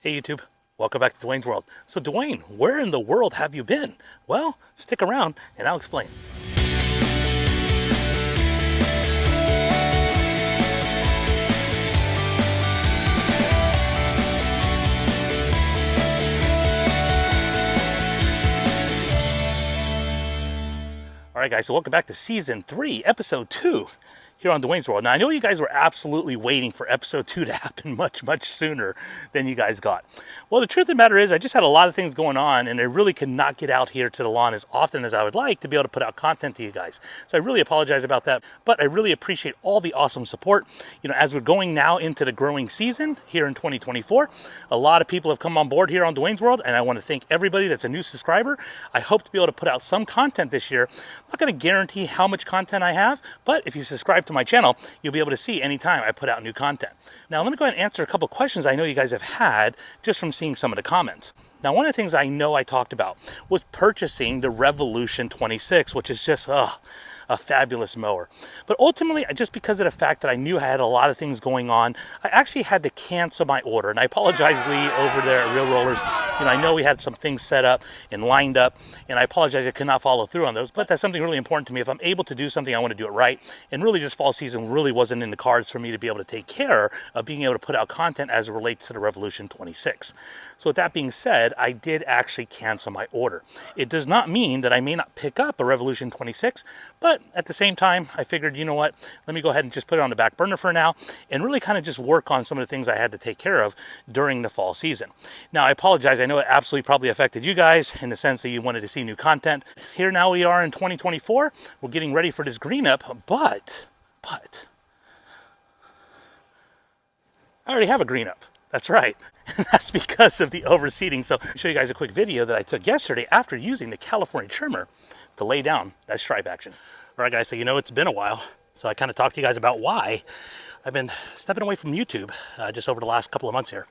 Hey YouTube, welcome back to Dwayne's World. So Dwayne, where in the world have you been? Well, stick around and I'll explain. Alright guys, so welcome back to Season 3, Episode 2 here on Dwayne's World. Now I know you guys were absolutely waiting for Episode 2 to happen much sooner than you guys got. Well, the truth of the matter is I just had a lot of things going on and I really could not get out here to the lawn as often as I would like to be able to put out content to you guys. So I really apologize about that, but I really appreciate all the awesome support. You know, as we're going now into the growing season here in 2024, a lot of people have come on board here on Dwayne's World and I want to thank everybody that's a new subscriber. I hope to be able to put out some content this year. I'm not going to guarantee how much content I have, but if you subscribe to my channel, you'll be able to see anytime I put out new content. Now, let me go ahead and answer a couple questions I know you guys have had just from seeing some of the comments. Now, one of the things I know I talked about was purchasing the Revolution 26, which is just a fabulous mower. But ultimately, just because of the fact that I knew I had a lot of things going on, I actually had to cancel my order. And I apologize, Lee, over there at Real Rollers. You know, I know we had some things set up and lined up, and I apologize I could not follow through on those, but that's something really important to me. If I'm able to do something, I want to do it right. And really, this fall season really wasn't in the cards for me to be able to take care of being able to put out content as it relates to the Revolution 26. So with that being said, I did actually cancel my order. It does not mean that I may not pick up a Revolution 26, but at the same time, I figured, you know what, let me go ahead and just put it on the back burner for now and really kind of just work on some of the things I had to take care of during the fall season. Now, I apologize. I know it absolutely probably affected you guys in the sense that you wanted to see new content. Here now we are in 2024. We're getting ready for this green up, but I already have a green up. That's right. And that's because of the overseeding. So I'll show you guys a quick video that I took yesterday after using the California trimmer to lay down that stripe action. All right, guys, so you know it's been a while. So I kind of talked to you guys about why I've been stepping away from YouTube just over the last couple of months here.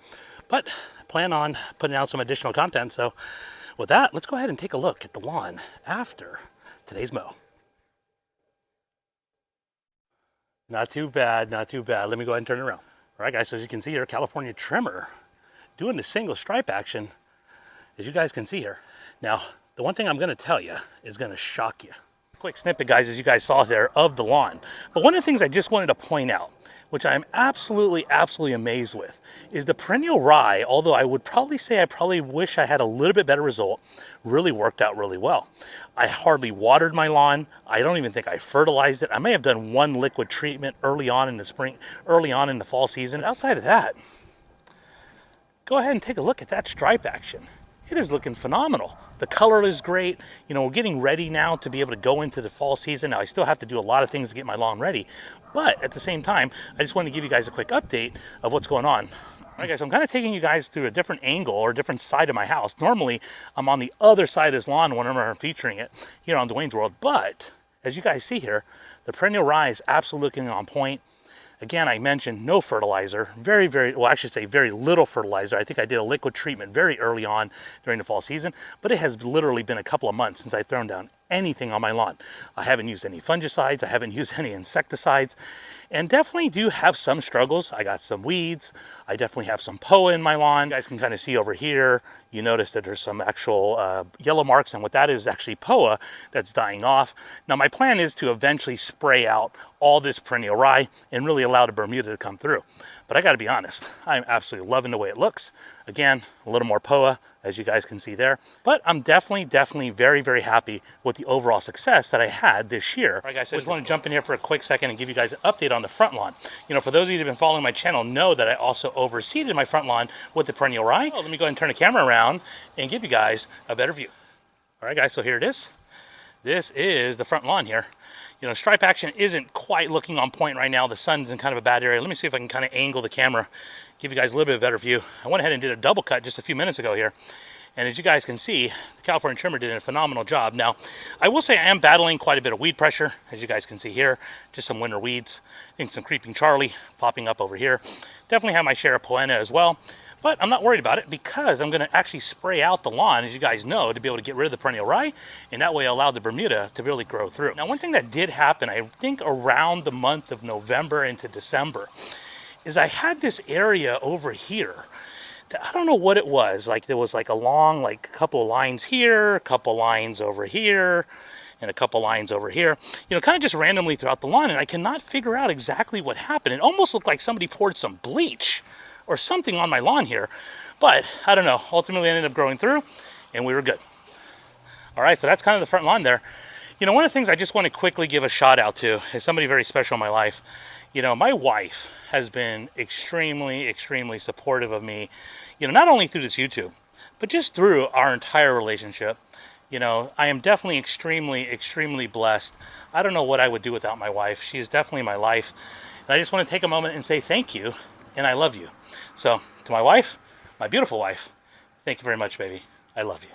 But I plan on putting out some additional content. So with that, let's go ahead and take a look at the lawn after today's mow. Not too bad, not too bad. Let me go ahead and turn it around. All right, guys, so as you can see here, California trimmer doing the single stripe action, as you guys can see here. Now, the one thing I'm going to tell you is going to shock you. Quick snippet, guys, as you guys saw there, of the lawn. But one of the things I just wanted to point out, which I'm absolutely amazed with, is the perennial rye, although I would probably say I probably wish I had a little bit better result, really worked out really well. I hardly watered my lawn. I don't even think I fertilized it. I may have done one liquid treatment early on in the spring, early on in the fall season. Outside of that, go ahead and take a look at that stripe action. It is looking phenomenal. The color is great. You know, we're getting ready now to be able to go into the fall season. Now, I still have to do a lot of things to get my lawn ready. But at the same time, I just wanted to give you guys a quick update of what's going on. All right, guys, so I'm kind of taking you guys through a different angle or a different side of my house. Normally, I'm on the other side of this lawn whenever I'm featuring it here on Dwayne's World. But as you guys see here, the perennial rye is absolutely looking on point. Again, I mentioned no fertilizer, well, I should say very little fertilizer. I think I did a liquid treatment very early on during the fall season, but it has literally been a couple of months since I've thrown down anything on my lawn. I haven't used any fungicides, I haven't used any insecticides, and definitely do have some struggles. I got some weeds, I definitely have some POA in my lawn. You guys can kind of see over here, you notice that there's some actual yellow marks, and what that is actually POA that's dying off. Now my plan is to eventually spray out all this perennial rye and really allow the Bermuda to come through. But I gotta be honest, I'm absolutely loving the way it looks. Again, a little more POA, as you guys can see there. But I'm definitely very happy with the overall success that I had this year. All right, guys, so I just want to jump in here for a quick second and give you guys an update on the front lawn. You know, for those of you that have been following my channel know that I also overseeded my front lawn with the perennial rye. Oh, let me go ahead and turn the camera around and give you guys a better view. All right, guys, so here it is. This is the front lawn here. You know, stripe action isn't quite looking on point right now. The sun's in kind of a bad area. Let me see if I can kind of angle the camera, give you guys a little bit of a better view. I went ahead and did a double cut just a few minutes ago here. And as you guys can see, the California trimmer did a phenomenal job. Now, I will say I am battling quite a bit of weed pressure, as you guys can see here. Just some winter weeds. I think some creeping Charlie popping up over here. Definitely have my share of poena as well. But I'm not worried about it because I'm going to actually spray out the lawn, as you guys know, to be able to get rid of the perennial rye, and that way allow the Bermuda to really grow through. Now, one thing that did happen, I think around the month of November into December, is I had this area over here I don't know what it was. Like there was like a long, like a couple of lines here, a couple lines over here, and a couple lines over here, you know, kind of just randomly throughout the lawn, and I cannot figure out exactly what happened. It almost looked like somebody poured some bleach or something on my lawn here, but I don't know. Ultimately, it ended up growing through, and we were good. All right, so that's kind of the front lawn there. You know, one of the things I just want to quickly give a shout out to is somebody very special in my life. You know, my wife has been extremely, extremely supportive of me, you know, not only through this YouTube, but just through our entire relationship. You know, I am definitely extremely, extremely blessed. I don't know what I would do without my wife. She is definitely my life. And I just want to take a moment and say thank you, and I love you. So, to my wife, my beautiful wife, thank you very much, baby. I love you.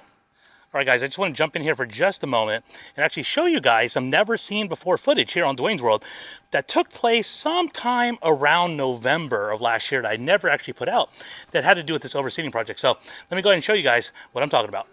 All right, guys, I just want to jump in here for just a moment and actually show you guys some never seen before footage here on Dwayne's World that took place sometime around November of last year that I never actually put out that had to do with this overseeding project. So let me go ahead and show you guys what I'm talking about.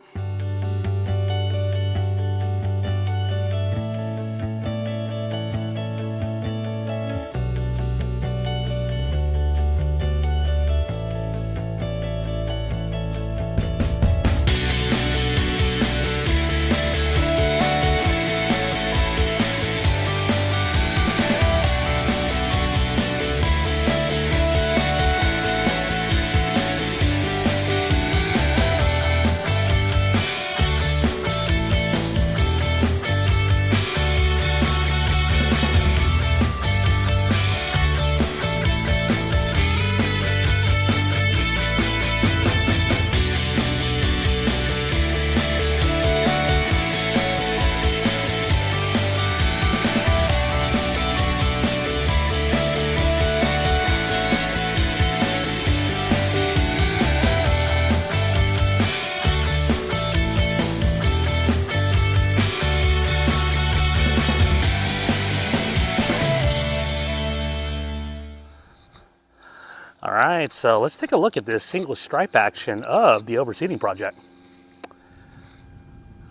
All right, so let's take a look at this single stripe action of the overseeding project.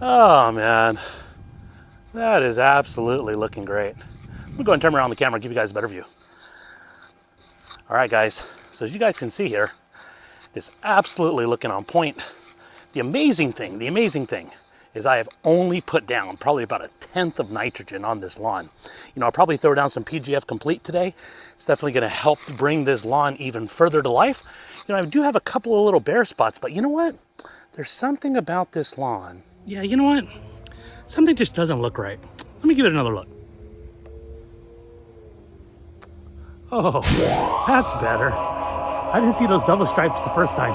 Oh man, that is absolutely looking great. I'm gonna go and turn around the camera and give you guys a better view. All right, guys, so as you guys can see here, it's absolutely looking on point. The amazing thing is I have only put down probably about 1/10 of nitrogen on this lawn. You know, I'll probably throw down some PGF Complete today. It's definitely gonna help bring this lawn even further to life. You know, I do have a couple of little bare spots, but you know what? There's something about this lawn. Yeah, you know what? Something just doesn't look right. Let me give it another look. Oh, that's better. I didn't see those double stripes the first time.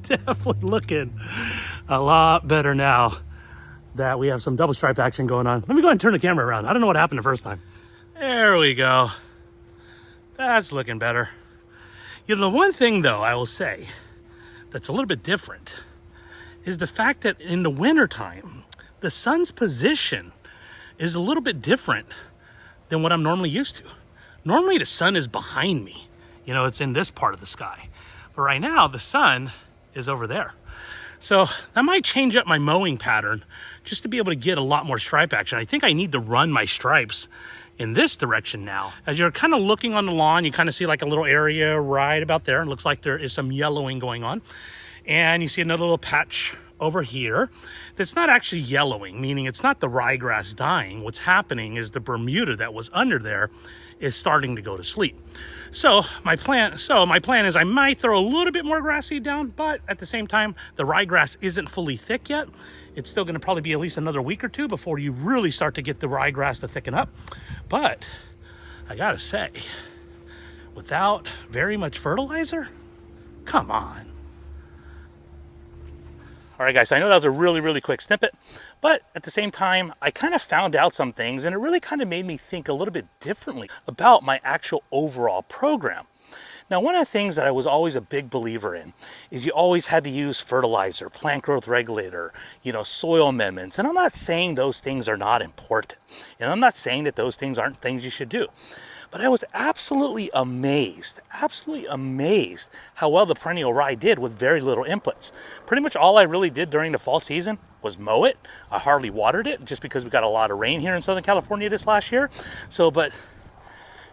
Definitely looking a lot better now that we have some double stripe action going on. Let me go ahead and turn the camera around. I don't know what happened the first time. There we go. That's looking better. You know, the one thing though I will say that's a little bit different is the fact that in the wintertime, the sun's position is a little bit different than what I'm normally used to. Normally the sun is behind me. You know, it's in this part of the sky. But right now the sun is over there. So that might change up my mowing pattern just to be able to get a lot more stripe action. I think I need to run my stripes in this direction now. As you're kind of looking on the lawn, you kind of see like a little area right about there. It looks like there is some yellowing going on. And you see another little patch over here that's not actually yellowing, meaning it's not the ryegrass dying. What's happening is the Bermuda that was under there is starting to go to sleep. So my plan is I might throw a little bit more grass seed down, but at the same time, the ryegrass isn't fully thick yet. It's still gonna probably be at least another week or two before you really start to get the ryegrass to thicken up. But I gotta say, without very much fertilizer, come on. All right, guys, I know that was a really, really quick snippet, but at the same time, I kind of found out some things and it really kind of made me think a little bit differently about my actual overall program. Now, one of the things that I was always a big believer in is you always had to use fertilizer, plant growth regulator, you know, soil amendments. And I'm not saying those things are not important. And I'm not saying that those things aren't things you should do. But I was absolutely amazed how well the perennial rye did with very little inputs. Pretty much all I really did during the fall season was mow it. I hardly watered it just because we got a lot of rain here in Southern California this last year. So, but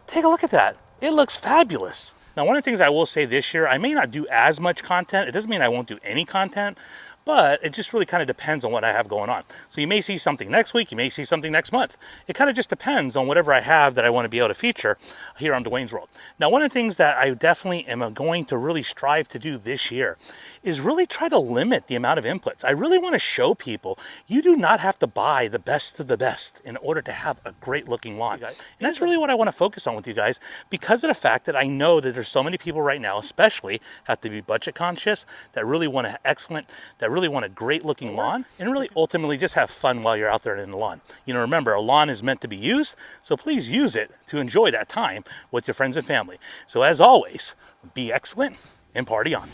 take a look at that. It looks fabulous. Now, one of the things I will say this year, I may not do as much content. It doesn't mean I won't do any content, but it just really kind of depends on what I have going on. So you may see something next week, you may see something next month. It kind of just depends on whatever I have that I want to be able to feature here on Dwayne's World. Now, one of the things that I definitely am going to really strive to do this year is really try to limit the amount of inputs. I really want to show people you do not have to buy the best of the best in order to have a great looking lawn. And that's really what I want to focus on with you guys, because of the fact that I know that there's so many people right now, especially have to be budget conscious, that really want an excellent, that really want a great looking lawn, and really ultimately just have fun while you're out there in the lawn. You know, remember, a lawn is meant to be used, so please use it to enjoy that time with your friends and family. So as always, be excellent and party on.